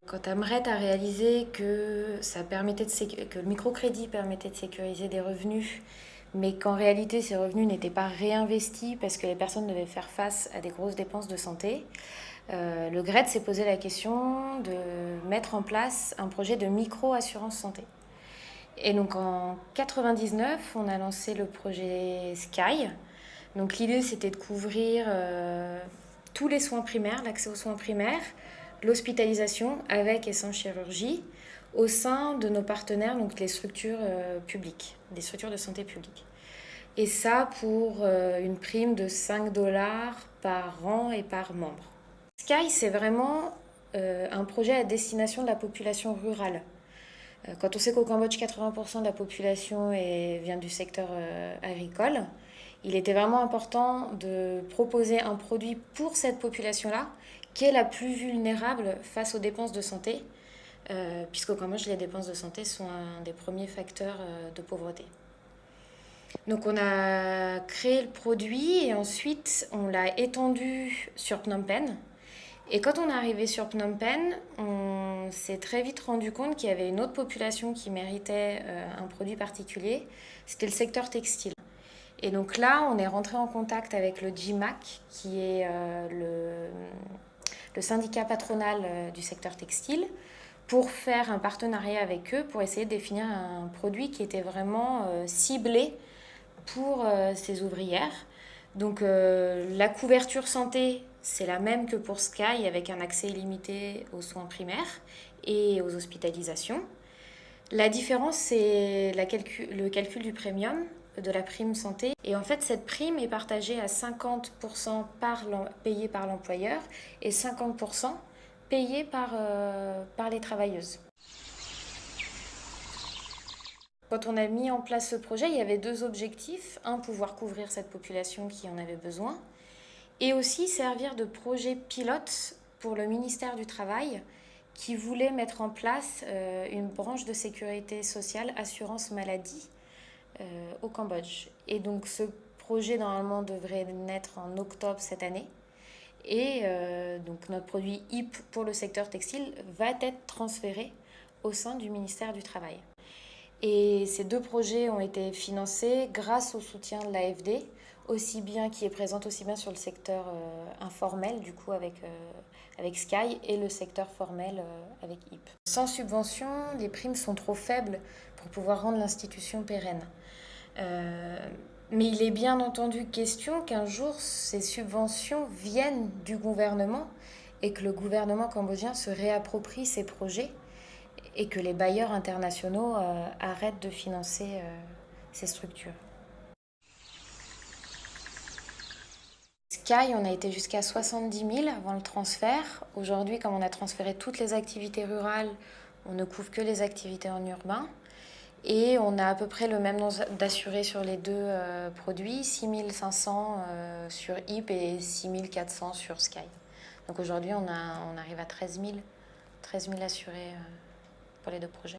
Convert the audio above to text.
Quand Amret a réalisé que, que le microcrédit permettait de sécuriser des revenus, mais qu'en réalité ces revenus n'étaient pas réinvestis parce que les personnes devaient faire face à des grosses dépenses de santé, le GRED s'est posé la question de mettre en place un projet de micro-assurance santé. Et donc en 99, on a lancé le projet Sky. Donc l'idée c'était de couvrir tous les soins primaires, l'accès aux soins primaires, l'hospitalisation avec et sans chirurgie au sein de nos partenaires, donc les structures publiques, des structures de santé publique. Et ça pour une prime de 5 dollars par an et par membre. Sky, c'est vraiment un projet à destination de la population rurale. Quand on sait qu'au Cambodge, 80% de la population vient du secteur agricole, il était vraiment important de proposer un produit pour cette population-là, qui est la plus vulnérable face aux dépenses de santé, puisqu'au Cambodge, les dépenses de santé sont un des premiers facteurs de pauvreté. Donc on a créé le produit et ensuite on l'a étendu sur Phnom Penh. Et quand on est arrivé sur Phnom Penh, on s'est très vite rendu compte qu'il y avait une autre population qui méritait un produit particulier, c'était le secteur textile. Et donc là, on est rentré en contact avec le GMAC, qui est le syndicat patronal du secteur textile, pour faire un partenariat avec eux, pour essayer de définir un produit qui était vraiment ciblé pour ces ouvrières. Donc la couverture santé, c'est la même que pour Sky, avec un accès illimité aux soins primaires et aux hospitalisations. La différence, c'est le calcul du premium, de la prime santé. Et en fait, cette prime est partagée à 50% payée par l'employeur et 50% payée par les travailleuses. Quand on a mis en place ce projet, il y avait deux objectifs. Un, pouvoir couvrir cette population qui en avait besoin, et aussi servir de projet pilote pour le ministère du Travail qui voulait mettre en place une branche de sécurité sociale, assurance maladie, au Cambodge. Et donc ce projet normalement devrait naître en octobre cette année. Et donc notre produit HIP pour le secteur textile va être transféré au sein du ministère du Travail. Et ces deux projets ont été financés grâce au soutien de l'AFD, qui est présente aussi bien sur le secteur informel, du coup avec Sky, et le secteur formel avec HIP. Sans subvention, les primes sont trop faibles pour pouvoir rendre l'institution pérenne. Mais il est bien entendu question qu'un jour ces subventions viennent du gouvernement et que le gouvernement cambodgien se réapproprie ces projets et que les bailleurs internationaux arrêtent de financer ces structures. Sky, on a été jusqu'à 70 000 avant le transfert. Aujourd'hui, comme on a transféré toutes les activités rurales, on ne couvre que les activités en urbain. Et on a à peu près le même nombre d'assurés sur les deux produits, 6 500 sur HIP et 6 400 sur Sky. Donc aujourd'hui, on arrive à 13 000 assurés pour les deux projets.